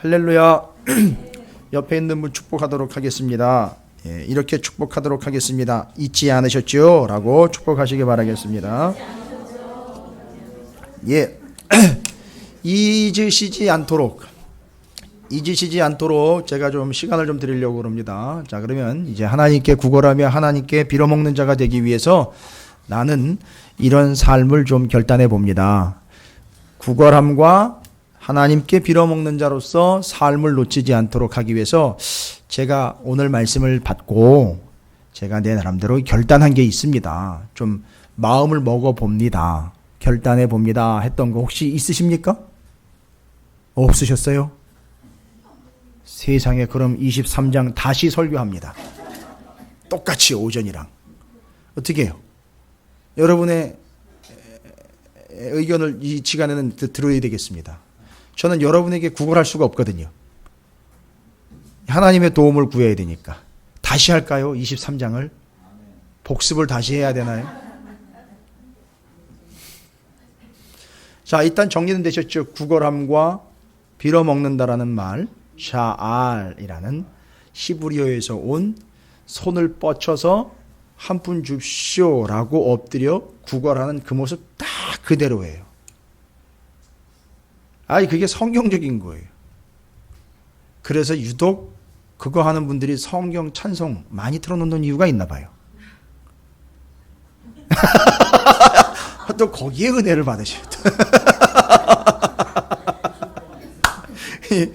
할렐루야. 옆에 있는 분 축복하도록 하겠습니다. 예, 이렇게 축복하도록 하겠습니다. 잊지 않으셨죠? 라고 축복하시기 바라겠습니다. 예. 잊으시지 않도록 제가 좀 시간을 좀 드리려고 그럽니다. 자, 그러면 이제 하나님께 구걸하며 하나님께 빌어먹는 자가 되기 위해서 나는 이런 삶을 좀 결단해 봅니다. 구걸함과 하나님께 빌어먹는 자로서 삶을 놓치지 않도록 하기 위해서 제가 오늘 말씀을 받고 제가 내 나름대로 결단한 게 있습니다. 좀 마음을 먹어 봅니다. 결단해 봅니다 했던 거 혹시 있으십니까? 없으셨어요? 세상에, 그럼 23장 다시 설교합니다. 똑같이 오전이랑. 어떻게 해요? 여러분의 의견을 이 시간에는 들어야 되겠습니다. 저는 여러분에게 구걸할 수가 없거든요. 하나님의 도움을 구해야 되니까. 다시 할까요? 23장을? 복습을 다시 해야 되나요? 자, 일단 정리는 되셨죠? 구걸함과 빌어먹는다라는 말, 샤알이라는 히브리어에서 온 손을 뻗쳐서 한 푼 줍쇼라고 엎드려 구걸하는 그 모습 딱 그대로예요. 아니, 그게 성경적인 거예요. 그래서 유독 그거 하는 분들이 성경 찬송 많이 틀어놓는 이유가 있나 봐요. 또 거기에 은혜를 받으셔야 돼.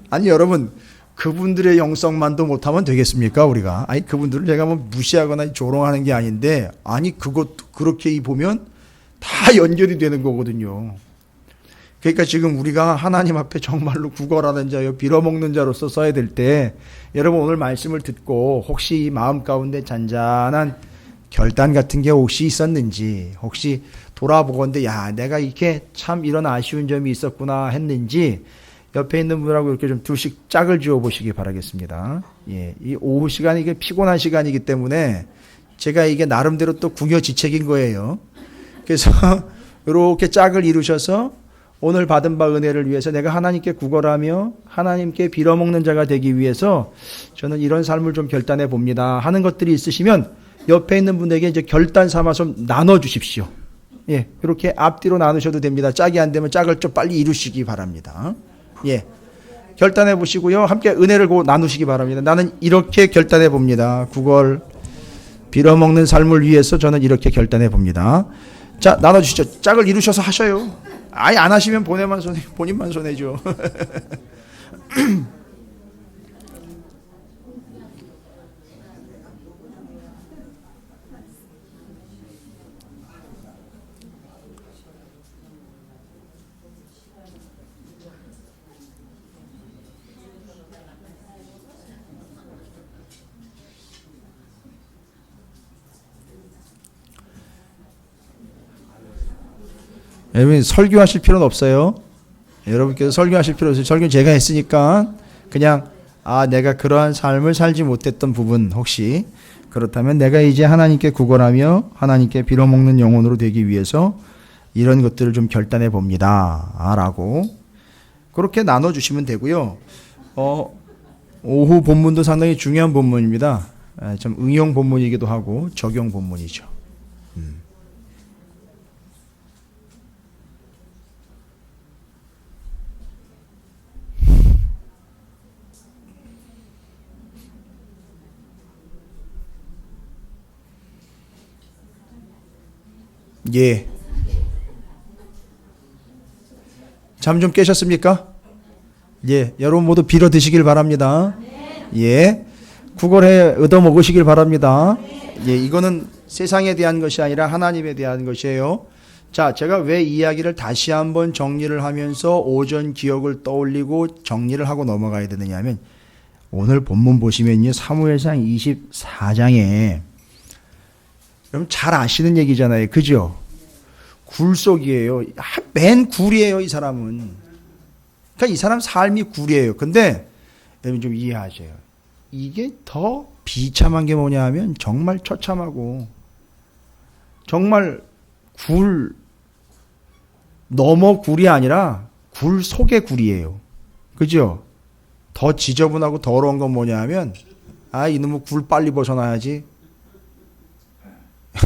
아니, 여러분, 그분들의 영성만도 못하면 되겠습니까, 우리가? 아니, 그분들을 제가 뭐 무시하거나 조롱하는 게 아닌데, 아니, 그것도 그렇게 보면 다 연결이 되는 거거든요. 그러니까 지금 우리가 하나님 앞에 정말로 구걸하는 자요, 빌어먹는 자로서 써야 될 때, 여러분 오늘 말씀을 듣고 혹시 마음 가운데 잔잔한 결단 같은 게 혹시 있었는지, 혹시 돌아보건대, 야, 내가 이렇게 참 이런 아쉬운 점이 있었구나 했는지, 옆에 있는 분하고 이렇게 좀 둘씩 짝을 지어 보시기 바라겠습니다. 예, 이 오후 시간이 이게 피곤한 시간이기 때문에 제가 이게 나름대로 또 궁여지책인 거예요. 그래서 이렇게 짝을 이루셔서 오늘 받은 바 은혜를 위해서 내가 하나님께 구걸하며 하나님께 빌어먹는 자가 되기 위해서 저는 이런 삶을 좀 결단해 봅니다 하는 것들이 있으시면 옆에 있는 분에게 이제 결단 삼아서 나눠 주십시오. 예, 이렇게 앞뒤로 나누셔도 됩니다. 짝이 안 되면 짝을 좀 빨리 이루시기 바랍니다. 예, 결단해 보시고요. 함께 은혜를 나누시기 바랍니다. 나는 이렇게 결단해 봅니다. 구걸 빌어먹는 삶을 위해서 저는 이렇게 결단해 봅니다. 자, 나눠주시죠. 짝을 이루셔서 하셔요. 아예 안 하시면 본인만 손해죠. 여러분 설교하실 필요는 없어요. 여러분께서 설교하실 필요 없어요. 설교는 제가 했으니까 그냥 내가 그러한 삶을 살지 못했던 부분, 혹시 그렇다면 내가 이제 하나님께 구걸하며 하나님께 빌어먹는 영혼으로 되기 위해서 이런 것들을 좀 결단해 봅니다 라고 그렇게 나눠주시면 되고요. 오후 본문도 상당히 중요한 본문입니다. 좀 응용 본문이기도 하고 적용 본문이죠. 예. 잠 좀 깨셨습니까? 예. 여러분 모두 빌어 드시길 바랍니다. 예. 구걸해 얻어 먹으시길 바랍니다. 예. 이거는 세상에 대한 것이 아니라 하나님에 대한 것이에요. 자, 제가 왜 이야기를 다시 한번 정리를 하면서 오전 기억을 떠올리고 정리를 하고 넘어가야 되느냐 하면, 오늘 본문 보시면요, 사무엘상 24장에 여러분 잘 아시는 얘기잖아요. 그죠? 굴속이에요. 맨 굴이에요, 이 사람은. 그러니까 이 사람 삶이 굴이에요. 근데 여러분 좀 이해하세요. 이게 더 비참한 게 뭐냐 하면 정말 처참하고 정말 굴 넘어 굴이 아니라 굴 속의 굴이에요. 그죠? 더 지저분하고 더러운 건 뭐냐 하면 이놈의 굴 빨리 벗어나야지.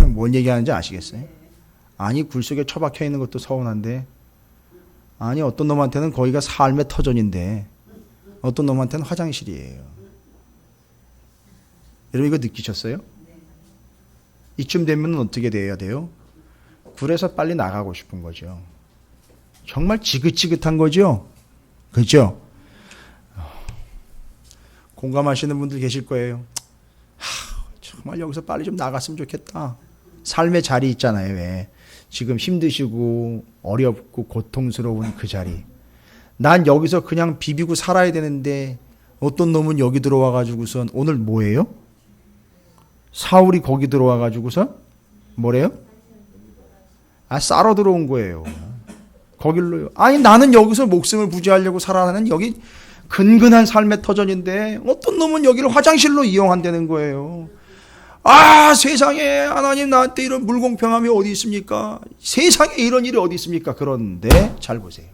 뭔 얘기하는지 아시겠어요? 아니 굴 속에 처박혀 있는 것도 서운한데 아니 어떤 놈한테는 거기가 삶의 터전인데 어떤 놈한테는 화장실이에요. 여러분 이거 느끼셨어요? 이쯤 되면 어떻게 돼야 돼요? 굴에서 빨리 나가고 싶은 거죠. 정말 지긋지긋한 거죠. 그렇죠? 공감하시는 분들 계실 거예요. 정말 여기서 빨리 좀 나갔으면 좋겠다. 삶의 자리 있잖아요. 왜? 지금 힘드시고 어렵고 고통스러운 그 자리. 난 여기서 그냥 비비고 살아야 되는데 어떤 놈은 여기 들어와 가지고선 오늘 뭐예요? 사울이 거기 들어와 가지고서 뭐래요? 싸러 들어온 거예요. 거길로요. 아니 나는 여기서 목숨을 부지하려고 살아가는 여기 근근한 삶의 터전인데 어떤 놈은 여기를 화장실로 이용한다는 거예요. 세상에 하나님 나한테 이런 불공평함이 어디 있습니까? 세상에 이런 일이 어디 있습니까? 그런데 잘 보세요.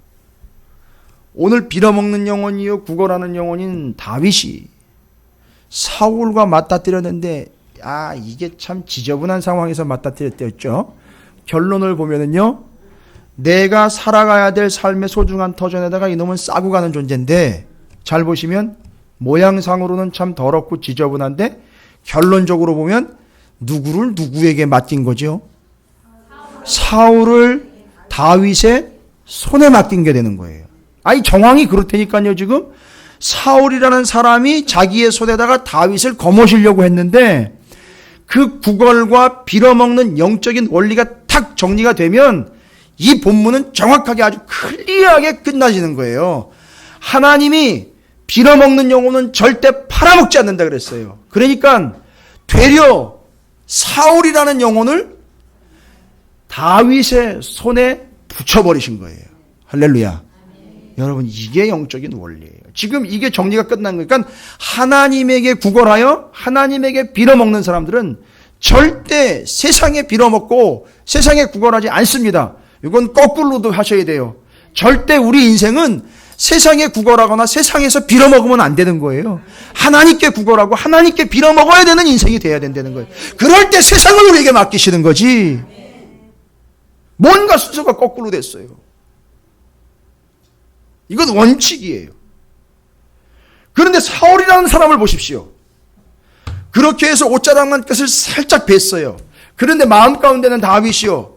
오늘 빌어먹는 영혼이요 구걸하는 영혼인 다윗이 사울과 맞닥뜨렸는데 이게 참 지저분한 상황에서 맞닥뜨렸죠. 결론을 보면은요. 내가 살아가야 될 삶의 소중한 터전에다가 이놈은 싸고 가는 존재인데 잘 보시면 모양상으로는 참 더럽고 지저분한데 결론적으로 보면 누구를 누구에게 맡긴 거죠? 사울을 다윗의 손에 맡긴 게 되는 거예요. 정황이 그렇다니까요. 지금 사울이라는 사람이 자기의 손에다가 다윗을 거머쥐려고 했는데 그 구걸과 빌어먹는 영적인 원리가 탁 정리가 되면 이 본문은 정확하게 아주 클리어하게 끝나지는 거예요. 하나님이 빌어먹는 영혼은 절대 팔아먹지 않는다 그랬어요. 그러니까 되려 사울이라는 영혼을 다윗의 손에 붙여버리신 거예요. 할렐루야. 여러분 이게 영적인 원리예요. 지금 이게 정리가 끝난 거예요. 그러니까 하나님에게 구걸하여 하나님에게 빌어먹는 사람들은 절대 세상에 빌어먹고 세상에 구걸하지 않습니다. 이건 거꾸로도 하셔야 돼요. 절대 우리 인생은 세상에 구걸하거나 세상에서 빌어먹으면 안 되는 거예요. 하나님께 구걸하고 하나님께 빌어먹어야 되는 인생이 돼야 된다는 거예요. 그럴 때 세상을 우리에게 맡기시는 거지. 뭔가 순서가 거꾸로 됐어요. 이건 원칙이에요. 그런데 사울이라는 사람을 보십시오. 그렇게 해서 옷자락만 끝을 살짝 뱄어요. 그런데 마음 가운데는 다윗이요.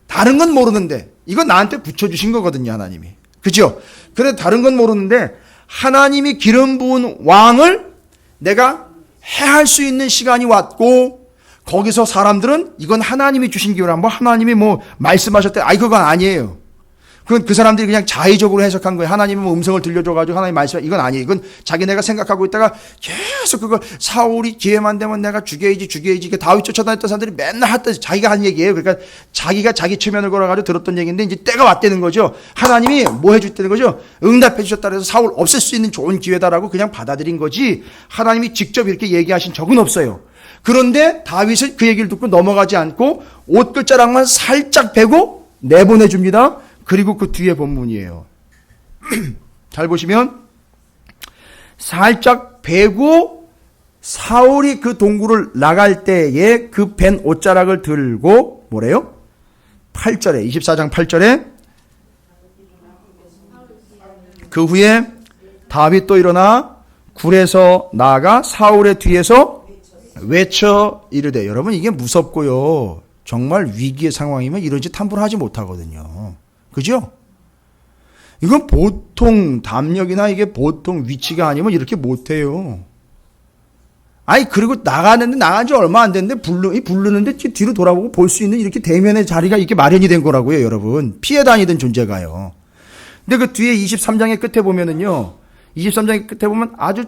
다른 건 모르는데 이건 나한테 붙여주신 거거든요. 하나님이. 그죠? 그래 다른 건 모르는데 하나님이 기름 부은 왕을 내가 해할 수 있는 시간이 왔고 거기서 사람들은 이건 하나님이 주신 기회라 하나님이 말씀하셨대. 그건 아니에요. 그건 그 사람들이 그냥 자의적으로 해석한 거예요. 하나님이 음성을 들려줘가지고 하나님 말씀, 이건 아니에요. 이건 자기네가 생각하고 있다가 계속 그걸 사울이 기회만 되면 내가 죽여야지. 다윗 쫓아다녔던 사람들이 맨날 했던 자기가 한 얘기예요. 그러니까 자기가 자기 체면을 걸어가지고 들었던 얘기인데 이제 때가 왔다는 거죠. 하나님이 뭐 해줬다는 거죠? 응답해 주셨다 그래서 사울 없앨 수 있는 좋은 기회다라고 그냥 받아들인 거지 하나님이 직접 이렇게 얘기하신 적은 없어요. 그런데 다윗은 그 얘기를 듣고 넘어가지 않고 옷끝자락만 살짝 베고 내보내줍니다. 그리고 그 뒤에 본문이에요. 잘 보시면 살짝 베고 사울이 그 동굴을 나갈 때에 그 벤 옷자락을 들고 뭐래요? 8절에 24장 8절에 그 후에 다윗도 일어나 굴에서 나아가 사울의 뒤에서 외쳐 이르되. 여러분 이게 무섭고요. 정말 위기의 상황이면 이런 짓 함부로 하지 못하거든요. 그죠? 이건 보통 담력이나 이게 보통 위치가 아니면 이렇게 못해요. 그리고 나가는데 나간 지 얼마 안 됐는데 부르는데 뒤로 돌아보고 볼 수 있는 이렇게 대면의 자리가 이렇게 마련이 된 거라고요, 여러분. 피해 다니던 존재가요. 근데 그 뒤에 23장의 끝에 보면은요, 23장의 끝에 보면 아주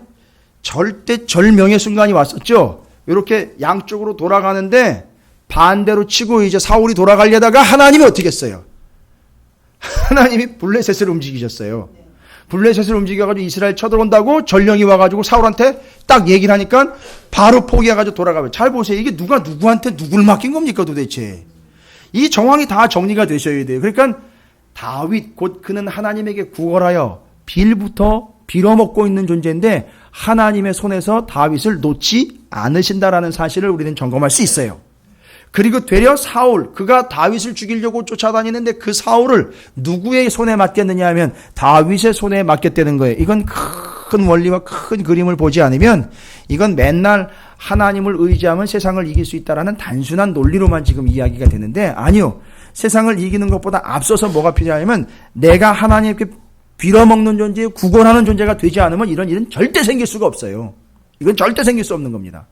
절대절명의 순간이 왔었죠. 이렇게 양쪽으로 돌아가는데 반대로 치고 이제 사울이 돌아가려다가 하나님이 어떻게 했어요? 하나님이 블레셋을 움직이셨어요. 블레셋을 움직여가지고 이스라엘 쳐들어온다고 전령이 와가지고 사울한테 딱 얘기를 하니까 바로 포기해가지고 돌아가요. 잘 보세요. 이게 누가 누구한테 누굴 맡긴 겁니까 도대체. 이 정황이 다 정리가 되셔야 돼요. 그러니까 다윗 곧 그는 하나님에게 구걸하여 빌부터 빌어먹고 있는 존재인데 하나님의 손에서 다윗을 놓지 않으신다라는 사실을 우리는 점검할 수 있어요. 그리고 되려 사울, 그가 다윗을 죽이려고 쫓아다니는데 그 사울을 누구의 손에 맡겼느냐 하면 다윗의 손에 맡겼다는 거예요. 이건 큰 원리와 큰 그림을 보지 않으면 이건 맨날 하나님을 의지하면 세상을 이길 수 있다라는 단순한 논리로만 지금 이야기가 되는데 아니요. 세상을 이기는 것보다 앞서서 뭐가 필요하냐면 내가 하나님께 빌어먹는 존재, 구걸하는 존재가 되지 않으면 이런 일은 절대 생길 수가 없어요. 이건 절대 생길 수 없는 겁니다.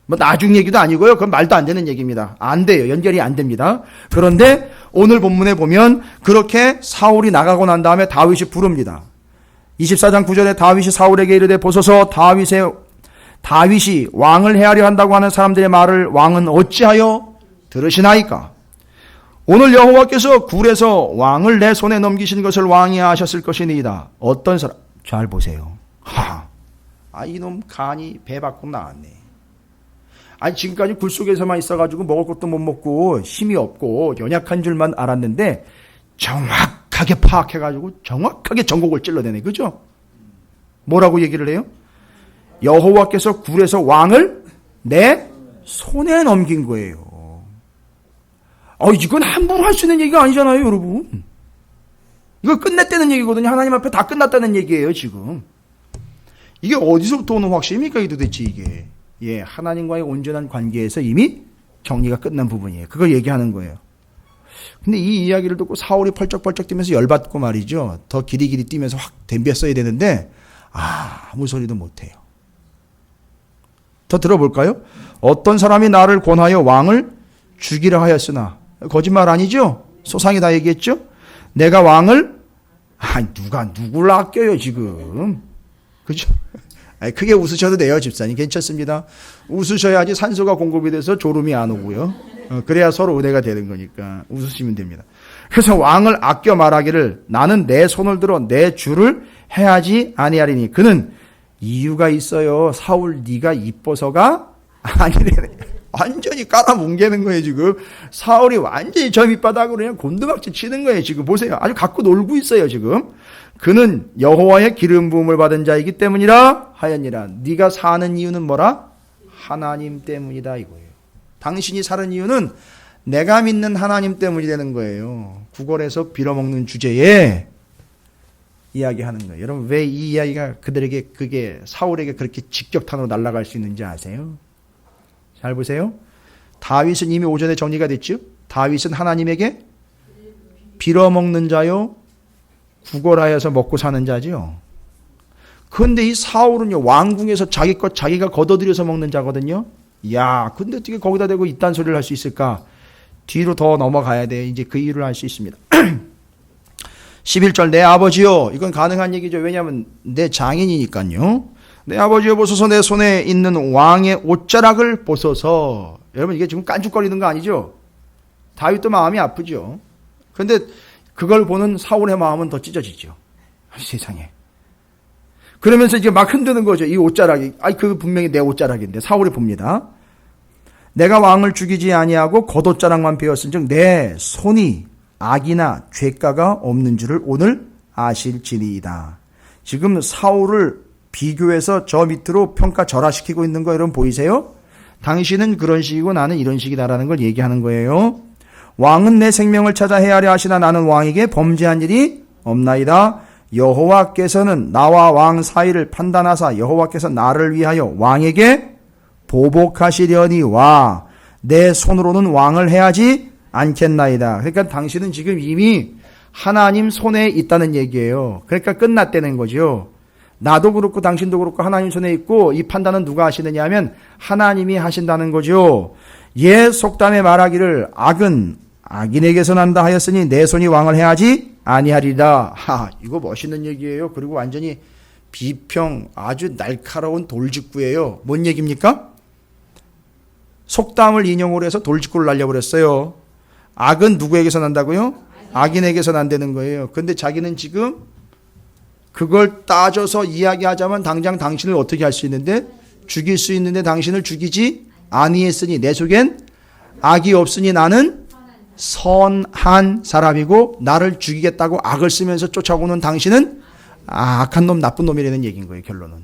뭐 나중 얘기도 아니고요. 그건 말도 안 되는 얘기입니다. 안 돼요. 연결이 안 됩니다. 그런데 오늘 본문에 보면 그렇게 사울이 나가고 난 다음에 다윗이 부릅니다. 24장 9절에 다윗이 사울에게 이르되 보소서 다윗이 왕을 해하려 한다고 하는 사람들의 말을 왕은 어찌하여 들으시나이까? 오늘 여호와께서 굴에서 왕을 내 손에 넘기신 것을 왕이 하셨을 것이니이다. 어떤 사람? 잘 보세요. 이놈 간이 배 밖으로 나왔네. 지금까지 굴 속에서만 있어가지고 먹을 것도 못 먹고 힘이 없고 연약한 줄만 알았는데 정확하게 파악해가지고 정확하게 전곡을 찔러대네. 그죠? 뭐라고 얘기를 해요? 여호와께서 굴에서 왕을 내 손에 넘긴 거예요. 이건 함부로 할 수 있는 얘기가 아니잖아요, 여러분. 이거 끝냈다는 얘기거든요. 하나님 앞에 다 끝났다는 얘기예요, 지금. 이게 어디서부터 오는 확신입니까, 이 도대체 이게. 하나님과의 온전한 관계에서 이미 정리가 끝난 부분이에요. 그걸 얘기하는 거예요. 근데 이 이야기를 듣고 사울이 펄쩍펄쩍 뛰면서 열받고 말이죠. 더 길이길이 뛰면서 확 덤볐어야 되는데 아무 소리도 못해요. 더 들어볼까요? 어떤 사람이 나를 권하여 왕을 죽이려 하였으나 거짓말 아니죠? 소상이 다 얘기했죠? 내가 왕을 누가 누굴 아껴요 지금. 그죠? 크게 웃으셔도 돼요, 집사님. 괜찮습니다. 웃으셔야지 산소가 공급이 돼서 졸음이 안 오고요. 그래야 서로 은혜가 되는 거니까 웃으시면 됩니다. 그래서 왕을 아껴 말하기를 나는 내 손을 들어 내 주를 해하지 아니하리니 그는 이유가 있어요. 사울 네가 이뻐서가 아니래. 완전히 깔아뭉개는 거예요, 지금. 사울이 완전히 저 밑바닥으로 그냥 곤두박질 치는 거예요, 지금. 보세요. 아주 갖고 놀고 있어요, 지금. 그는 여호와의 기름 부음을 받은 자이기 때문이라 하였니라. 네가 사는 이유는 뭐라? 하나님 때문이다 이거예요. 당신이 사는 이유는 내가 믿는 하나님 때문이 되는 거예요. 구걸에서 빌어먹는 주제에 이야기하는 거예요. 여러분 왜 이 이야기가 그게 사울에게 그렇게 직격탄으로 날아갈 수 있는지 아세요? 잘 보세요. 다윗은 이미 오전에 정리가 됐죠. 다윗은 하나님에게 빌어먹는 자요 구걸하여서 먹고 사는 자죠. 그런데 이 사울은요 왕궁에서 자기 것 자기가 걷어들여서 먹는 자거든요. 근데 어떻게 거기다 대고 이딴 소리를 할 수 있을까? 뒤로 더 넘어가야 돼. 이제 그 이유를 알 수 있습니다. 11절 내 아버지요. 이건 가능한 얘기죠. 왜냐하면 내 장인이니까요. 내 아버지여 보소서 내 손에 있는 왕의 옷자락을 보소서. 여러분 이게 지금 깐죽거리는 거 아니죠? 다윗도 마음이 아프죠. 그런데 그걸 보는 사울의 마음은 더 찢어지죠. 세상에. 그러면서 이제 막 흔드는 거죠. 이 옷자락이. 그 분명히 내 옷자락인데 사울이 봅니다. 내가 왕을 죽이지 아니하고 겉옷자락만 베었은즉 내 손이 악이나 죄가가 없는 줄을 오늘 아실지니이다. 지금 사울을 비교해서 저 밑으로 평가절하시키고 있는 거 여러분 보이세요? 당신은 그런 식이고 나는 이런 식이다라는 걸 얘기하는 거예요. 왕은 내 생명을 찾아 헤아려 하시나 나는 왕에게 범죄한 일이 없나이다. 여호와께서는 나와 왕 사이를 판단하사 여호와께서 나를 위하여 왕에게 보복하시려니와 내 손으로는 왕을 해하지 않겠나이다. 그러니까 당신은 지금 이미 하나님 손에 있다는 얘기예요. 그러니까 끝났다는 거죠. 나도 그렇고 당신도 그렇고 하나님 손에 있고 이 판단은 누가 하시느냐 하면 하나님이 하신다는 거죠. 속담에 말하기를 악은 악인에게서 난다 하였으니 내 손이 왕을 해하지 아니하리라. 이거 멋있는 얘기예요. 그리고 완전히 비평 아주 날카로운 돌직구예요. 뭔 얘기입니까? 속담을 인용을 해서 돌직구를 날려버렸어요. 악은 누구에게서 난다고요? 악인에게서 난다는 거예요. 근데 자기는 지금 그걸 따져서 이야기하자면 당장 당신을 어떻게 할 수 있는데 죽일 수 있는데 당신을 죽이지 아니했으니 내 속엔 악이 없으니 나는 선한 사람이고 나를 죽이겠다고 악을 쓰면서 쫓아오는 당신은 악한 놈, 나쁜 놈이라는 얘기인 거예요, 결론은.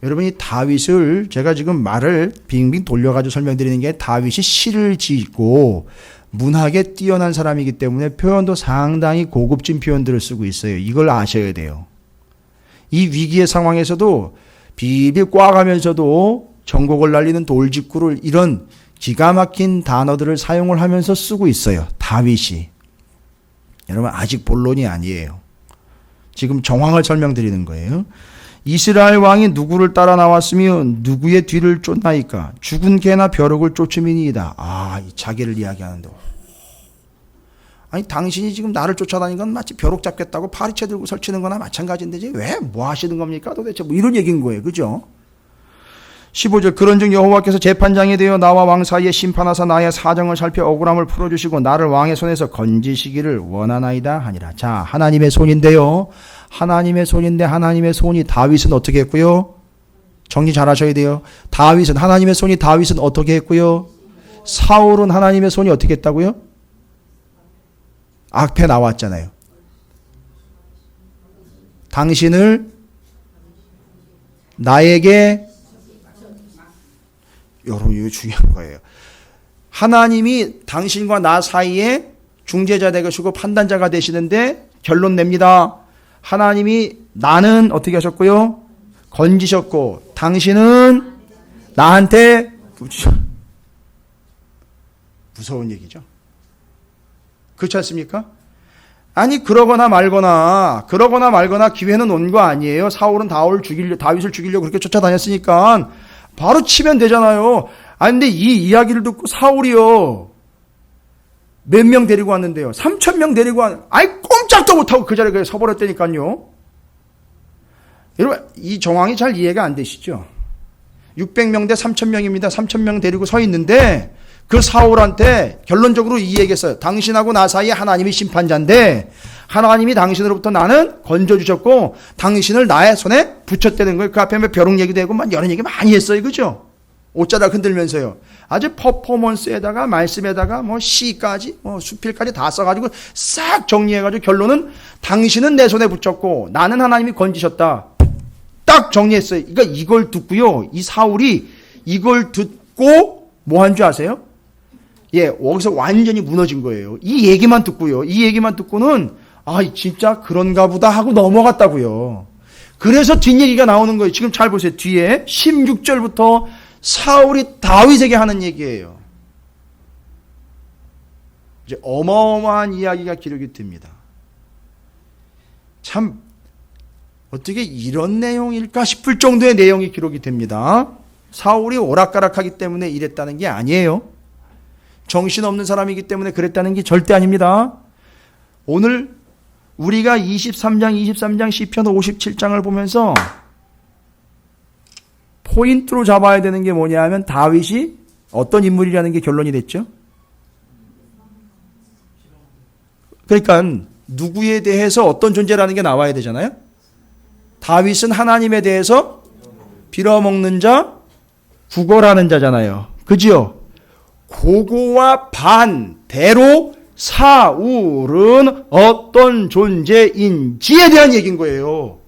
여러분, 이 다윗을 제가 지금 말을 빙빙 돌려가지고 설명드리는 게 다윗이 시를 짓고 문학에 뛰어난 사람이기 때문에 표현도 상당히 고급진 표현들을 쓰고 있어요. 이걸 아셔야 돼요. 이 위기의 상황에서도 비빌 꽈가면서도 전곡을 날리는 돌직구를 이런 기가 막힌 단어들을 사용을 하면서 쓰고 있어요. 다윗이. 여러분, 아직 본론이 아니에요. 지금 정황을 설명드리는 거예요. 이스라엘 왕이 누구를 따라 나왔으며 누구의 뒤를 쫓나이까? 죽은 개나 벼룩을 쫓음이니이다. 이 자기를 이야기하는데. 아니, 당신이 지금 나를 쫓아다니는 건 마치 벼룩 잡겠다고 파리채 들고 설치는 거나 마찬가지인데 왜 뭐 하시는 겁니까? 도대체 뭐 이런 얘기인 거예요. 그죠? 15절 그런즉 여호와께서 재판장이 되어 나와 왕 사이에 심판하사 나의 사정을 살펴 억울함을 풀어주시고 나를 왕의 손에서 건지시기를 원하나이다 하니라. 자, 하나님의 손인데요. 하나님의 손인데 하나님의 손이 다윗은 어떻게 했고요? 정리 잘 하셔야 돼요. 하나님의 손이 다윗은 어떻게 했고요? 사울은 하나님의 손이 어떻게 했다고요? 앞에 나왔잖아요. 당신을 나에게, 여러분 이거 중요한 거예요. 하나님이 당신과 나 사이에 중재자 되시고 판단자가 되시는데 결론 냅니다. 하나님이 나는 어떻게 하셨고요? 건지셨고 당신은 나한테 무서운 얘기죠. 그렇지 않습니까? 아니 그러거나 말거나 기회는 온 거 아니에요. 사울은 다윗을 죽이려고 그렇게 쫓아다녔으니까 바로 치면 되잖아요. 아니 근데 이 이야기를 듣고 사울이요 몇 명 데리고 왔는데요. 3,000명 데리고 아이 꼼짝도 못하고 그 자리에 그냥 서버렸다니까요. 여러분 이 정황이 잘 이해가 안 되시죠? 600명 대 3,000명입니다. 3,000명 데리고 서 있는데 그 사울한테 결론적으로 이 얘기했어요. 당신하고 나 사이에 하나님이 심판자인데 하나님이 당신으로부터 나는 건져주셨고 당신을 나의 손에 붙였다는 거예요. 그 앞에 벼룩 얘기도 하고 여러 얘기 많이 했어요. 그죠? 옷자락 흔들면서요. 아주 퍼포먼스에다가 말씀에다가 시까지 수필까지 다 써가지고 싹 정리해가지고 결론은 당신은 내 손에 붙였고 나는 하나님이 건지셨다. 딱 정리했어요. 그러니까 이걸 듣고요. 이 사울이 이걸 듣고 뭐 한 줄 아세요? 여기서 완전히 무너진 거예요. 이 얘기만 듣고요. 이 얘기만 듣고는 진짜 그런가 보다 하고 넘어갔다고요. 그래서 뒷얘기가 나오는 거예요. 지금 잘 보세요. 뒤에 16절부터 사울이 다윗에게 하는 얘기예요. 이제 어마어마한 이야기가 기록이 됩니다. 참 어떻게 이런 내용일까 싶을 정도의 내용이 기록이 됩니다. 사울이 오락가락하기 때문에 이랬다는 게 아니에요. 정신없는 사람이기 때문에 그랬다는 게 절대 아닙니다. 오늘 우리가 23장 시편 57장을 보면서 포인트로 잡아야 되는 게 뭐냐 하면 다윗이 어떤 인물이라는 게 결론이 됐죠. 그러니까 누구에 대해서 어떤 존재라는 게 나와야 되잖아요. 다윗은 하나님에 대해서 빌어먹는 자, 구걸하는 자잖아요. 그지요? 그거와 반대로 사울은 어떤 존재인지에 대한 얘기인 거예요.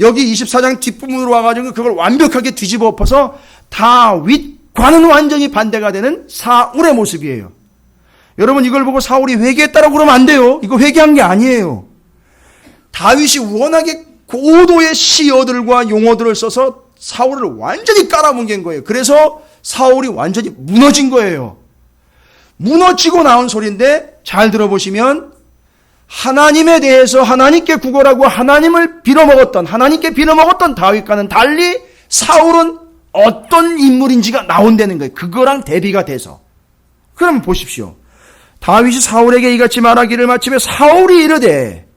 여기 24장 뒷부분으로 와가지고 그걸 완벽하게 뒤집어 엎어서 다윗과는 완전히 반대가 되는 사울의 모습이에요. 여러분 이걸 보고 사울이 회개했다라고 그러면 안 돼요. 이거 회개한 게 아니에요. 다윗이 워낙에 고도의 시어들과 용어들을 써서 사울을 완전히 깔아뭉갠 거예요. 그래서 사울이 완전히 무너진 거예요. 무너지고 나온 소리인데 잘 들어보시면 하나님에 대해서 하나님께 구걸하고 하나님을 빌어먹었던 다윗과는 달리 사울은 어떤 인물인지가 나온다는 거예요. 그거랑 대비가 돼서. 그럼 보십시오. 다윗이 사울에게 이같이 말하기를 마치며 사울이 이르되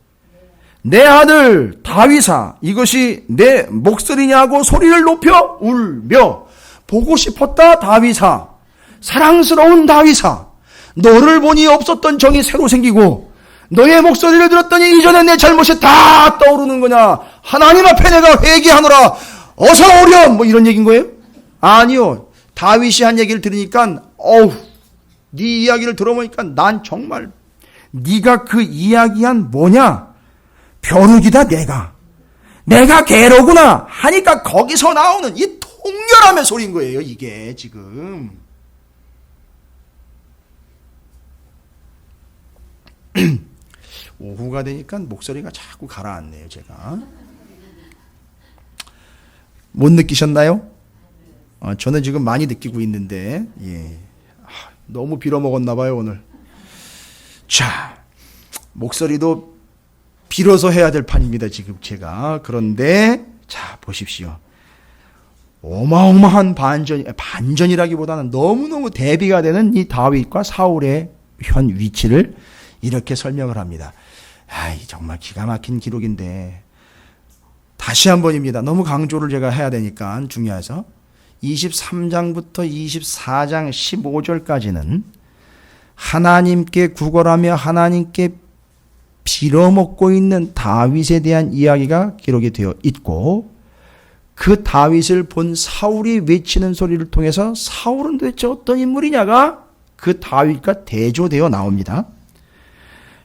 내 아들 다윗아 이것이 내 목소리냐고 소리를 높여 울며 보고 싶었다 다윗아 사랑스러운 다윗아 너를 보니 없었던 정이 새로 생기고 너의 목소리를 들었더니 이전에 내 잘못이 다 떠오르는 거냐 하나님 앞에 내가 회개하노라 어서 오렴 이런 얘기인 거예요? 아니요. 다윗이 한 얘기를 들으니까 네 이야기를 들어보니까 난 정말 네가 그 이야기한 뭐냐 벼룩이다 내가 개로구나 하니까 거기서 나오는 이 통렬함의 소리인 거예요. 이게 지금 오후가 되니까 목소리가 자꾸 가라앉네요. 제가 못 느끼셨나요? 저는 지금 많이 느끼고 있는데 너무 빌어먹었나 봐요 오늘. 자, 목소리도 빌어서 해야 될 판입니다 지금 제가. 그런데 자 보십시오. 어마어마한 반전이라기보다는 너무너무 대비가 되는 이 다윗과 사울의 현 위치를 이렇게 설명을 합니다. 정말 기가 막힌 기록인데 다시 한 번입니다. 너무 강조를 제가 해야 되니까 중요해서 23장부터 24장 15절까지는 하나님께 구걸하며 하나님께 빌어먹고 있는 다윗에 대한 이야기가 기록이 되어 있고, 그 다윗을 본 사울이 외치는 소리를 통해서 사울은 도대체 어떤 인물이냐가 그 다윗과 대조되어 나옵니다.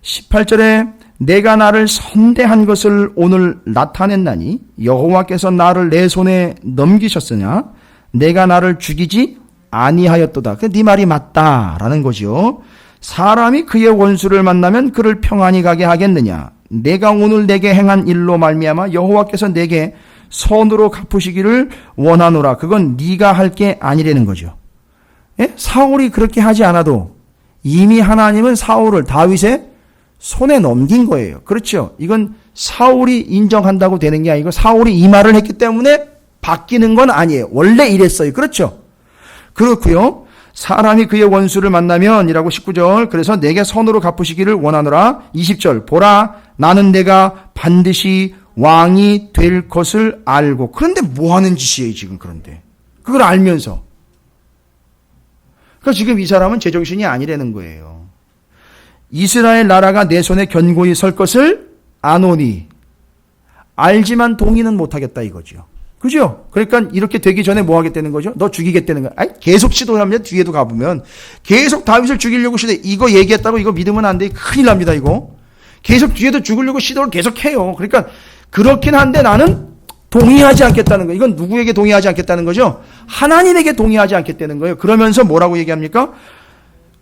18절에 내가 나를 선대한 것을 오늘 나타냈나니 여호와께서 나를 내 손에 넘기셨으냐 내가 나를 죽이지 아니하였도다. 네 말이 맞다라는 거죠. 사람이 그의 원수를 만나면 그를 평안히 가게 하겠느냐. 내가 오늘 내게 행한 일로 말미암아 여호와께서 내게 선으로 갚으시기를 원하노라. 그건 네가 할 게 아니라는 거죠. 사울이 그렇게 하지 않아도 이미 하나님은 사울을 다윗의 손에 넘긴 거예요. 그렇죠? 이건 사울이 인정한다고 되는 게 아니고 사울이 이 말을 했기 때문에 바뀌는 건 아니에요. 원래 이랬어요. 그렇죠? 그렇고요. 사람이 그의 원수를 만나면 이라고 19절 그래서 내게 선으로 갚으시기를 원하노라. 20절 보라 나는 내가 반드시 왕이 될 것을 알고. 그런데 뭐 하는 짓이에요 지금. 그런데 그걸 알면서 그러니까 지금 이 사람은 제정신이 아니라는 거예요. 이스라엘 나라가 내 손에 견고히 설 것을 아노니 알지만 동의는 못하겠다 이거죠. 그죠? 그러니까 이렇게 되기 전에 뭐 하겠다는 거죠? 너 죽이겠다는 거야. 계속 시도합니다. 뒤에도 가보면 계속 다윗을 죽이려고 시도해. 이거 얘기했다고 이거 믿으면 안 돼. 큰일 납니다 이거. 계속 뒤에도 죽으려고 시도를 계속 해요. 그러니까 그렇긴 한데 나는 동의하지 않겠다는 거예요. 이건 누구에게 동의하지 않겠다는 거죠? 하나님에게 동의하지 않겠다는 거예요. 그러면서 뭐라고 얘기합니까?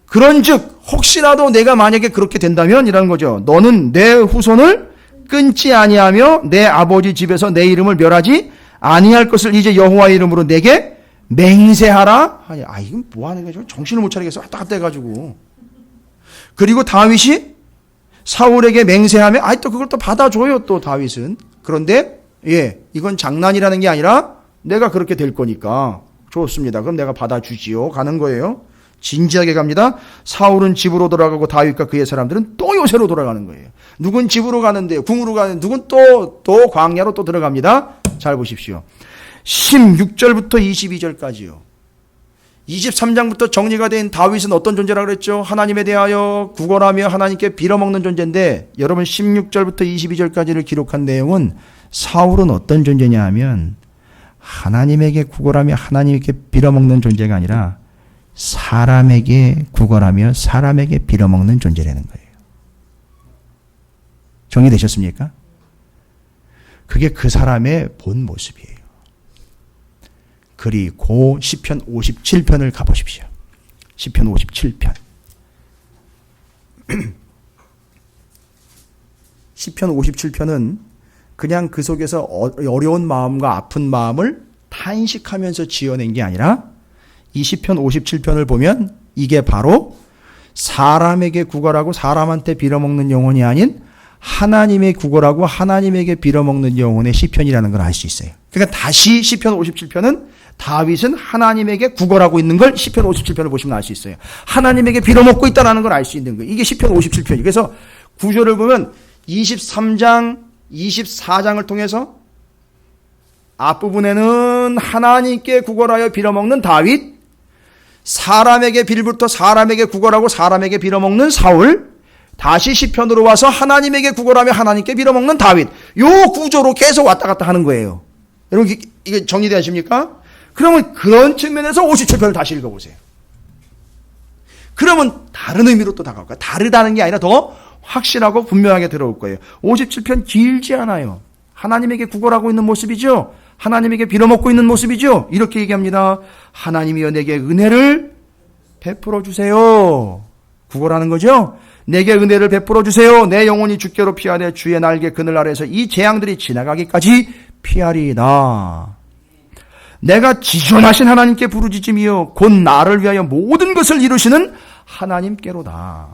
그런즉 혹시라도 내가 만약에 그렇게 된다면 이라는 거죠. 너는 내 후손을 끊지 아니하며 내 아버지 집에서 내 이름을 멸하지 아니할 것을 이제 여호와의 이름으로 내게 맹세하라. 이건 뭐 하는 거죠? 정신을 못 차리겠어. 왔다 갔다 해가지고. 그리고 다윗이 사울에게 맹세하며 또 그걸 또 받아줘요. 또 다윗은. 그런데 이건 장난이라는 게 아니라 내가 그렇게 될 거니까 좋습니다. 그럼 내가 받아주지요. 가는 거예요. 진지하게 갑니다. 사울은 집으로 돌아가고 다윗과 그의 사람들은 또 요새로 돌아가는 거예요. 누군 집으로 가는데요. 궁으로 가는데 누군 또 광야로 또 들어갑니다. 잘 보십시오. 16절부터 22절까지요. 23장부터 정리가 된 다윗은 어떤 존재라고 그랬죠? 하나님에 대하여 구걸하며 하나님께 빌어먹는 존재인데 여러분 16절부터 22절까지를 기록한 내용은 사울은 어떤 존재냐 하면 하나님에게 구걸하며 하나님께 빌어먹는 존재가 아니라 사람에게 구걸하며 사람에게 빌어먹는 존재라는 거예요. 정리되셨습니까? 그게 그 사람의 본 모습이에요. 그리고 시편 57편을 가보십시오. 시편 57편. 시편 57편은 그냥 그 속에서 어려운 마음과 아픈 마음을 탄식하면서 지어낸 게 아니라 이 시편 57편을 보면 이게 바로 사람에게 구걸하고 사람한테 빌어먹는 영혼이 아닌 하나님의 구걸하고 하나님에게 빌어먹는 영혼의 시편이라는 걸 알 수 있어요. 그러니까 다시 시편 57편은 다윗은 하나님에게 구걸하고 있는 걸 시편 57편을 보시면 알 수 있어요. 하나님에게 빌어먹고 있다는 걸 알 수 있는 거예요. 이게 시편 57편이에요. 그래서 구절을 보면 23장, 24장을 통해서 앞부분에는 하나님께 구걸하여 빌어먹는 다윗, 사람에게 빌부터 사람에게 구걸하고 사람에게 빌어먹는 사울, 다시 시편으로 와서 하나님에게 구걸하며 하나님께 빌어먹는 다윗. 요 구조로 계속 왔다 갔다 하는 거예요. 여러분 이게 정리되십니까? 그러면 그런 측면에서 57편을 다시 읽어보세요. 그러면 다른 의미로 또 다가올 거예요. 다르다는 게 아니라 더 확실하고 분명하게 들어올 거예요. 57편 길지 않아요. 하나님에게 구걸하고 있는 모습이죠. 하나님에게 빌어먹고 있는 모습이죠. 이렇게 얘기합니다. 하나님이여 내게 은혜를 베풀어 주세요. 구걸하는 거죠. 내게 은혜를 베풀어 주세요. 내 영혼이 주께로 피하되 주의 날개 그늘 아래에서 이 재앙들이 지나가기까지 피하리이다. 내가 지존하신 하나님께 부르짖으며 곧 나를 위하여 모든 것을 이루시는 하나님께로다.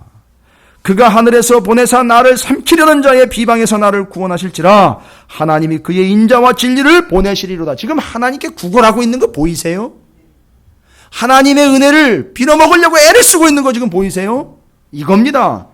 그가 하늘에서 보내사 나를 삼키려는 자의 비방에서 나를 구원하실지라. 하나님이 그의 인자와 진리를 보내시리로다. 지금 하나님께 구걸하고 있는 거 보이세요? 하나님의 은혜를 빌어먹으려고 애를 쓰고 있는 거 지금 보이세요? 이겁니다.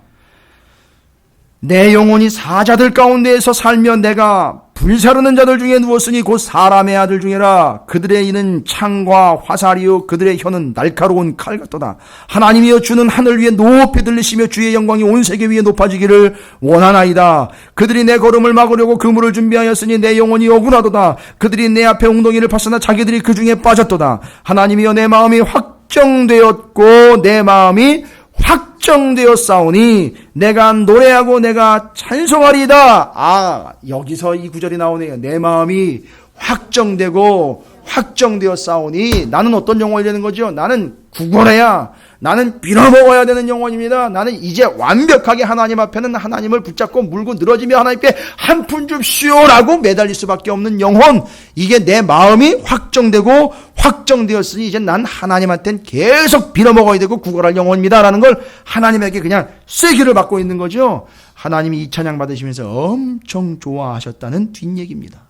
내 영혼이 사자들 가운데에서 살며 내가 불사르는 자들 중에 누웠으니 곧 사람의 아들 중에라. 그들의 이는 창과 화살이요 그들의 혀는 날카로운 칼 같도다. 하나님이여 주는 하늘 위에 높이 들리시며 주의 영광이 온 세계 위에 높아지기를 원하나이다. 그들이 내 걸음을 막으려고 그물을 준비하였으니 내 영혼이 억울하도다. 그들이 내 앞에 웅덩이를 팠으나 자기들이 그 중에 빠졌도다. 하나님이여 내 마음이 확정되었고 내 마음이 확정되었사오니 내가 노래하고 내가 찬송하리이다. 여기서 이 구절이 나오네요. 내 마음이 확정되고 확정되었사오니 나는 어떤 영혼이 되는 거죠? 나는 구걸해야, 나는 빌어먹어야 되는 영혼입니다. 나는 이제 완벽하게 하나님 앞에는 하나님을 붙잡고 물고 늘어지며 하나님께 한 푼 줍시오라고 매달릴 수밖에 없는 영혼. 이게 내 마음이 확정되고 확정되었으니 이제 난 하나님한테는 계속 빌어먹어야 되고 구걸할 영혼입니다 라는 걸 하나님에게 그냥 쐐기를 받고 있는 거죠. 하나님이 이 찬양 받으시면서 엄청 좋아하셨다는 뒷얘기입니다.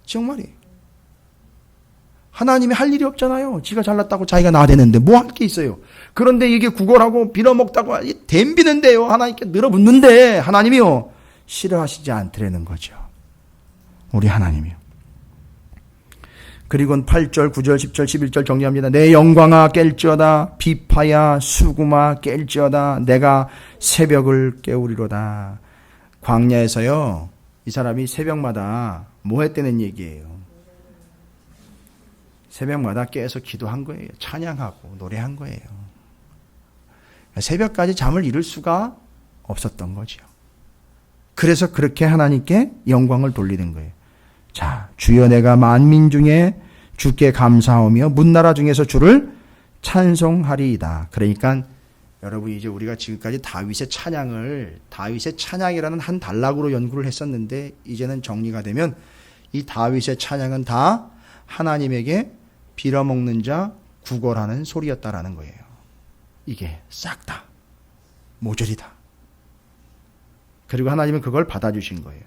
정말이에요. 하나님이 할 일이 없잖아요. 지가 잘났다고 자기가 나대는데 뭐 할 게 있어요. 그런데 이게 구걸하고 빌어먹다고 댐비는데요. 하나님께 늘어붙는데 하나님이요 싫어하시지 않더라는 거죠. 우리 하나님이요. 그리고는 8절, 9절, 10절, 11절 정리합니다. 내 영광아 깰지어다. 비파야 수구마 깰지어다. 내가 새벽을 깨우리로다. 광야에서요. 이 사람이 새벽마다 뭐 했다는 얘기예요. 새벽마다 깨서 기도한 거예요. 찬양하고 노래한 거예요. 새벽까지 잠을 이룰 수가 없었던 거죠. 그래서 그렇게 하나님께 영광을 돌리는 거예요. 자, 주여 내가 만민 중에 주께 감사하며 문나라 중에서 주를 찬송하리이다. 그러니까 여러분 이제 우리가 지금까지 다윗의 찬양이라는 한 단락으로 연구를 했었는데 이제는 정리가 되면 이 다윗의 찬양은 다 하나님에게 빌어먹는 자 구걸하는 소리였다라는 거예요. 이게 싹 다 모조리다. 그리고 하나님은 그걸 받아주신 거예요.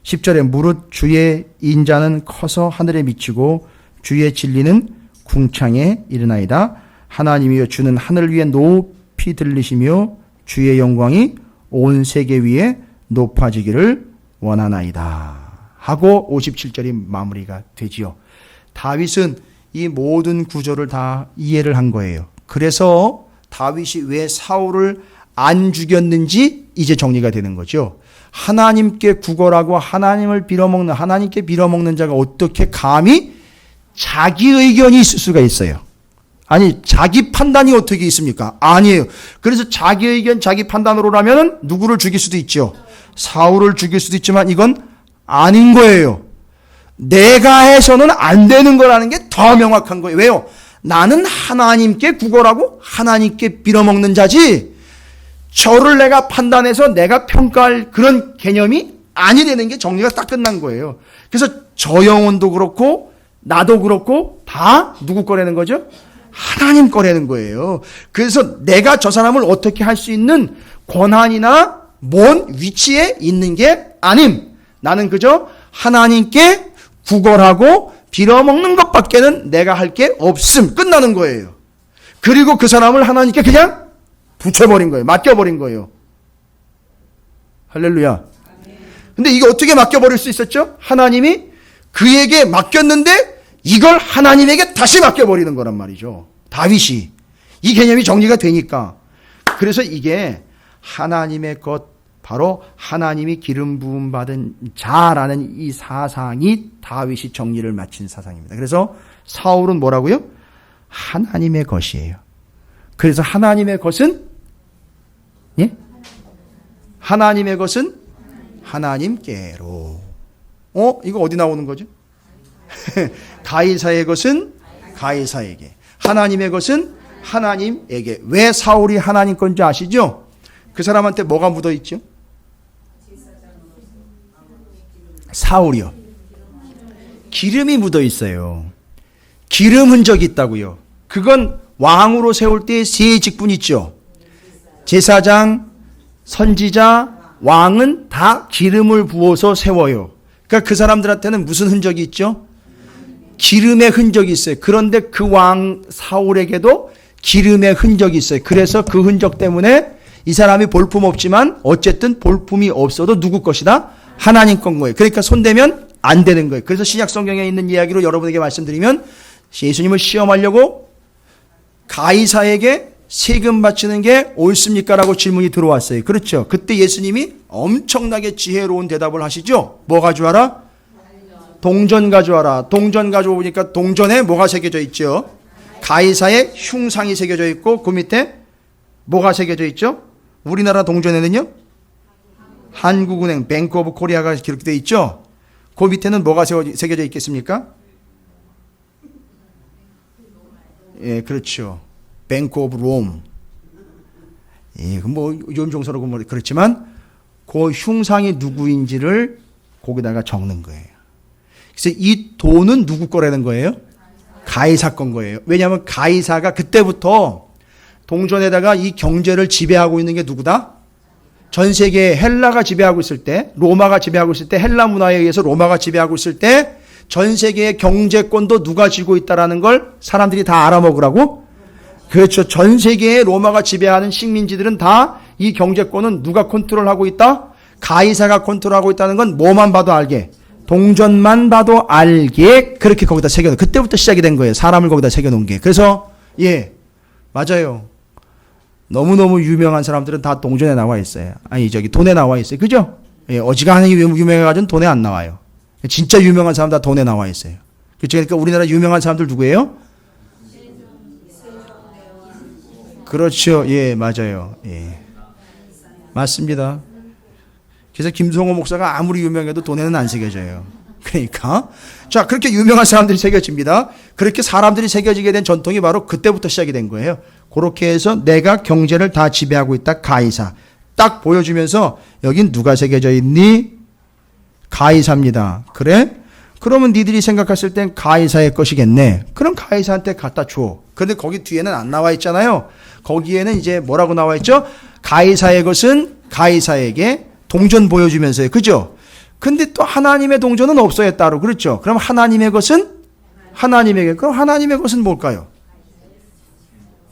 10절에 무릇 주의 인자는 커서 하늘에 미치고 주의 진리는 궁창에 이르나이다. 하나님이여 주는 하늘 위에 높이 들리시며 주의 영광이 온 세계 위에 높아지기를 원하나이다. 하고 57절이 마무리가 되지요. 다윗은 이 모든 구절을 다 이해를 한 거예요. 그래서 다윗이 왜 사울을 안 죽였는지 이제 정리가 되는 거죠. 하나님께 구걸하고 하나님을 빌어먹는, 하나님께 빌어먹는 자가 어떻게 감히 자기 의견이 있을 수가 있어요. 아니, 자기 판단이 어떻게 있습니까? 아니에요. 그래서 자기 의견, 자기 판단으로라면 누구를 죽일 수도 있죠. 사울을 죽일 수도 있지만 이건 아닌 거예요. 내가 해서는 안 되는 거라는 게 더 명확한 거예요. 왜요? 나는 하나님께 구걸하고 하나님께 빌어먹는 자지 저를 내가 판단해서 내가 평가할 그런 개념이 아니라는 게 정리가 딱 끝난 거예요. 그래서 저 영혼도 그렇고 나도 그렇고 다 누구 거라는 거죠? 하나님 거라는 거예요. 그래서 내가 저 사람을 어떻게 할 수 있는 권한이나 뭔 위치에 있는 게 아님. 나는 그저 하나님께 구걸하고 빌어먹는 것밖에는 내가 할 게 없음. 끝나는 거예요. 그리고 그 사람을 하나님께 그냥 붙여버린 거예요. 맡겨버린 거예요. 할렐루야. 근데 이거 어떻게 맡겨버릴 수 있었죠? 하나님이 그에게 맡겼는데 이걸 하나님에게 다시 맡겨버리는 거란 말이죠. 다윗이. 이 개념이 정리가 되니까. 그래서 이게 하나님의 것, 바로 하나님이 기름 부음 받은 자라는 이 사상이 다윗이 정리를 마친 사상입니다. 그래서 사울은 뭐라고요? 하나님의 것이에요. 그래서 하나님의 것은 예? 하나님의 것은 하나님께로. 이거 어디 나오는 거죠? 가이사의 것은 가이사에게, 하나님의 것은 하나님에게. 왜 사울이 하나님 건지 아시죠? 그 사람한테 뭐가 묻어 있죠? 사울이요. 기름이 묻어 있어요. 기름 흔적이 있다고요. 그건 왕으로 세울 때 세 직분 있죠. 제사장, 선지자, 왕은 다 기름을 부어서 세워요. 그러니까 그 사람들한테는 무슨 흔적이 있죠? 기름의 흔적이 있어요. 그런데 그 왕 사울에게도 기름의 흔적이 있어요. 그래서 그 흔적 때문에 이 사람이 볼품 없지만 어쨌든 볼품이 없어도 누구 것이다? 하나님 건 거예요. 그러니까 손대면 안 되는 거예요. 그래서 신약 성경에 있는 이야기로 여러분에게 말씀드리면 예수님을 시험하려고 가이사에게 세금 바치는 게 옳습니까? 라고 질문이 들어왔어요. 그렇죠. 그때 예수님이 엄청나게 지혜로운 대답을 하시죠. 뭐 가져와라? 동전 가져와라. 동전 가져오니까 동전에 뭐가 새겨져 있죠? 가이사의 흉상이 새겨져 있고 그 밑에 뭐가 새겨져 있죠? 우리나라 동전에는요? 한국은행, 뱅크 오브 코리아가 기록되어 있죠? 그 밑에는 뭐가 새겨져 있겠습니까? 예, 그렇죠. 뱅크 오브 롬. 예, 뭐 요즘 정서로 뭐 그렇지만 그 흉상이 누구인지를 거기다가 적는 거예요. 그래서 이 돈은 누구 거라는 거예요? 가이사 건 거예요. 왜냐하면 가이사가 그때부터 동전에다가 이 경제를 지배하고 있는 게 누구다? 전 세계에 헬라가 지배하고 있을 때, 로마가 지배하고 있을 때, 헬라 문화에 의해서 로마가 지배하고 있을 때 전 세계의 경제권도 누가 쥐고 있다라는 걸 사람들이 다 알아먹으라고? 그렇죠. 전 세계의 로마가 지배하는 식민지들은 다 이 경제권은 누가 컨트롤하고 있다? 가이사가 컨트롤하고 있다는 건 뭐만 봐도 알게, 동전만 봐도 알게 그렇게 거기다 새겨놓은, 그때부터 시작이 된 거예요. 사람을 거기다 새겨놓은 게. 그래서 예, 맞아요. 너무너무 유명한 사람들은 다 동전에 나와 있어요. 아니 저기 돈에 나와 있어요. 그죠? 예, 어지간하게 유명해가지고 돈에 안 나와요. 진짜 유명한 사람 다 돈에 나와 있어요. 그렇죠? 그러니까 우리나라 유명한 사람들 누구예요? 그렇죠. 예, 맞아요. 예, 맞습니다. 그래서 김성호 목사가 아무리 유명해도 돈에는 안 새겨져요. 그러니까 자, 그렇게 유명한 사람들이 새겨집니다. 그렇게 사람들이 새겨지게 된 전통이 바로 그때부터 시작이 된 거예요. 그렇게 해서 내가 경제를 다 지배하고 있다. 가이사. 딱 보여주면서 여긴 누가 새겨져 있니? 가이사입니다. 그래? 그러면 니들이 생각했을 땐 가이사의 것이겠네. 그럼 가이사한테 갖다 줘. 그런데 거기 뒤에는 안 나와 있잖아요. 거기에는 이제 뭐라고 나와 있죠? 가이사의 것은 가이사에게, 동전 보여주면서요. 그죠? 근데 또 하나님의 동전은 없어요. 따로. 그렇죠? 그럼 하나님의 것은 하나님에게. 그럼 하나님의 것은 뭘까요?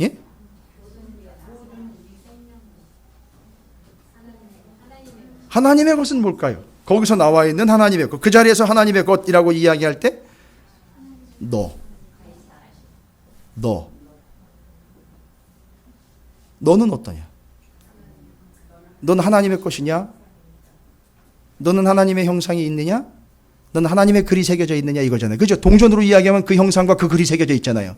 예? 하나님의 것은 뭘까요? 거기서 나와 있는 하나님의 것. 그 자리에서 하나님의 것이라고 이야기할 때 너는 어떠냐? 넌 하나님의 것이냐? 너는 하나님의 형상이 있느냐? 너는 하나님의 글이 새겨져 있느냐? 이거잖아요. 그죠? 동전으로 이야기하면 그 형상과 그 글이 새겨져 있잖아요.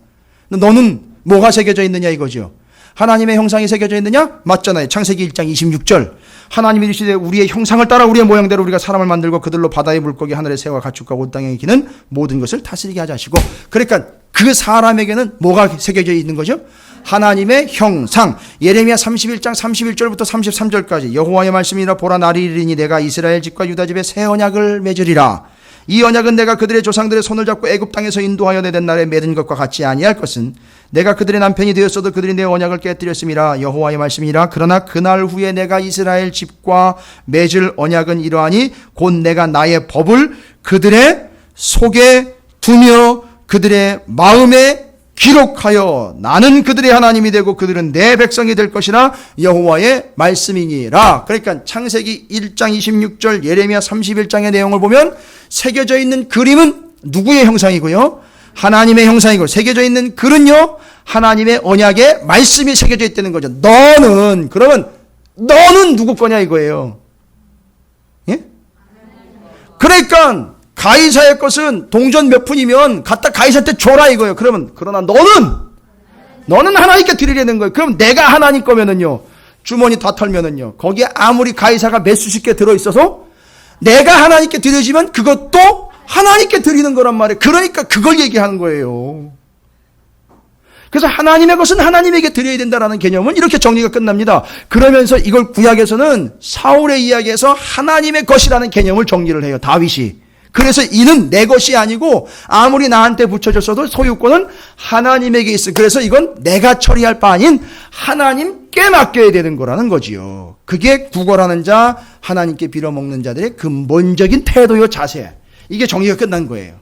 너는 뭐가 새겨져 있느냐? 이거죠. 하나님의 형상이 새겨져 있느냐? 맞잖아요. 창세기 1장 26절. 하나님이 이르시되 우리의 형상을 따라 우리의 모양대로 우리가 사람을 만들고 그들로 바다의 물고기, 하늘의 새와 가축과 온 땅에 기는 모든 것을 다스리게 하자 하시고, 그러니까 그 사람에게는 뭐가 새겨져 있는 거죠? 하나님의 형상. 예레미야 31장 31절부터 33절까지 여호와의 말씀이라. 보라, 날이 이르리니 내가 이스라엘 집과 유다 집에 새 언약을 맺으리라. 이 언약은 내가 그들의 조상들의 손을 잡고 애굽 땅에서 인도하여 내던 날에 맺은 것과 같지 아니할 것은 내가 그들의 남편이 되었어도 그들이 내 언약을 깨뜨렸음이라. 여호와의 말씀이라. 그러나 그날 후에 내가 이스라엘 집과 맺을 언약은 이러하니 곧 내가 나의 법을 그들의 속에 두며 그들의 마음에 기록하여 나는 그들의 하나님이 되고 그들은 내 백성이 될 것이라. 여호와의 말씀이니라. 그러니까 창세기 1장 26절, 예레미야 31장의 내용을 보면 새겨져 있는 그림은 누구의 형상이고요? 하나님의 형상이고, 새겨져 있는 글은요, 하나님의 언약의 말씀이 새겨져 있다는 거죠. 그러면 너는 누구 거냐 이거예요. 예? 그러니까 가이사의 것은 동전 몇 푼이면 갖다 가이사한테 줘라 이거예요. 그러나 너는 너는 하나님께 드리려는 거예요. 그럼 내가 하나님 거면은요, 주머니 다 털면은요, 거기에 아무리 가이사가 몇 수십 개 들어있어서 내가 하나님께 드려지면 그것도 하나님께 드리는 거란 말이에요. 그러니까 그걸 얘기하는 거예요. 그래서 하나님의 것은 하나님에게 드려야 된다라는 개념은 이렇게 정리가 끝납니다. 그러면서 이걸 구약에서는 사울의 이야기에서 하나님의 것이라는 개념을 정리를 해요. 다윗이. 그래서 이는 내 것이 아니고 아무리 나한테 붙여졌어도 소유권은 하나님에게 있어. 그래서 이건 내가 처리할 바 아닌 하나님께 맡겨야 되는 거라는 거지요. 그게 구걸하는 자, 하나님께 빌어먹는 자들의 근본적인 태도요, 자세. 이게 정리가 끝난 거예요.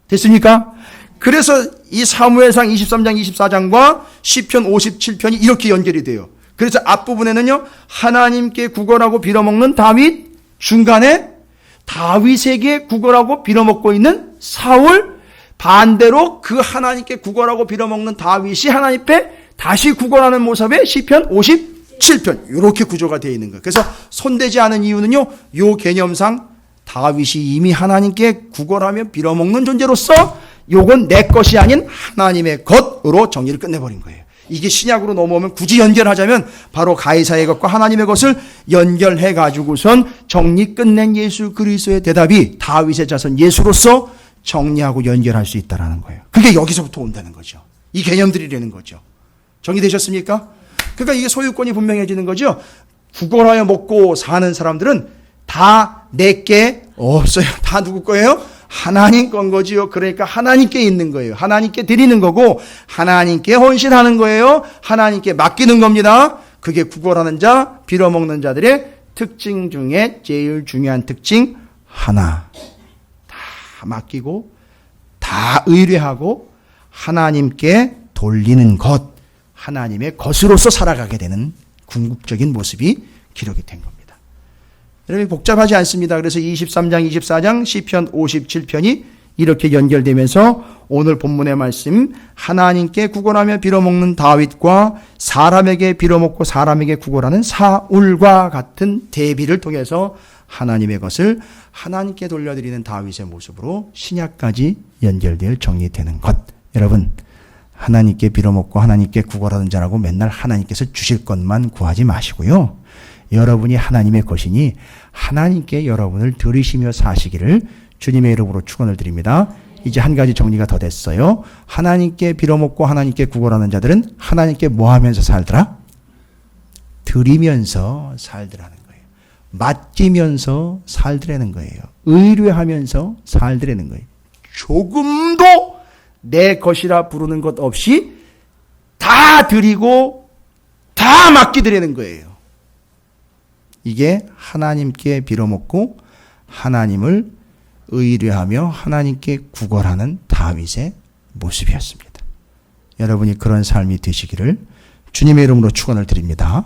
됐습니까? 그래서 이 사무엘상 23장 24장과 시편 57편이 이렇게 연결이 돼요. 그래서 앞부분에는요, 하나님께 구걸하고 빌어먹는 다윗, 중간에 다윗에게 구걸하고 빌어먹고 있는 사울, 반대로 그 하나님께 구걸하고 빌어먹는 다윗이 하나님 앞에 다시 구걸하는 모습의 시편 57편, 이렇게 구조가 되어 있는 거예요. 그래서 손대지 않은 이유는요, 이 개념상 다윗이 이미 하나님께 구걸하며 빌어먹는 존재로서 요건 내 것이 아닌 하나님의 것으로 정리를 끝내버린 거예요. 이게 신약으로 넘어오면 굳이 연결하자면 바로 가이사의 것과 하나님의 것을 연결해 가지고선 정리 끝낸 예수 그리스도의 대답이 다윗의 자손 예수로서 정리하고 연결할 수 있다는 거예요. 그게 여기서부터 온다는 거죠. 이 개념들이라는 거죠. 정리되셨습니까? 그러니까 이게 소유권이 분명해지는 거죠. 구걸하여 먹고 사는 사람들은 다 내게 없어요. 다 누구 거예요? 하나님 건 거지요. 그러니까 하나님께 있는 거예요. 하나님께 드리는 거고 하나님께 헌신하는 거예요. 하나님께 맡기는 겁니다. 그게 구걸하는 자, 빌어먹는 자들의 특징 중에 제일 중요한 특징 하나. 다 맡기고 다 의뢰하고 하나님께 돌리는 것, 하나님의 것으로서 살아가게 되는 궁극적인 모습이 기록이 된 겁니다. 여러분 복잡하지 않습니다. 그래서 23장, 24장, 시편 57편이 이렇게 연결되면서 오늘 본문의 말씀, 하나님께 구걸하며 빌어먹는 다윗과 사람에게 빌어먹고 사람에게 구걸하는 사울과 같은 대비를 통해서 하나님의 것을 하나님께 돌려드리는 다윗의 모습으로 신약까지 연결되어 정리되는 것. 여러분, 하나님께 빌어먹고 하나님께 구걸하는 자라고 맨날 하나님께서 주실 것만 구하지 마시고요. 여러분이 하나님의 것이니 하나님께 여러분을 들이시며 사시기를 주님의 이름으로 축원을 드립니다. 이제 한 가지 정리가 더 됐어요. 하나님께 빌어먹고 하나님께 구걸하는 자들은 하나님께 뭐 하면서 살더라? 드리면서 살더라는 거예요. 맡기면서 살더라는 거예요. 의뢰하면서 살더라는 거예요. 조금도 내 것이라 부르는 것 없이 다 드리고 다 맡기더라는 거예요. 이게 하나님께 빌어먹고 하나님을 의뢰하며 하나님께 구걸하는 다윗의 모습이었습니다. 여러분이 그런 삶이 되시기를 주님의 이름으로 축원을 드립니다.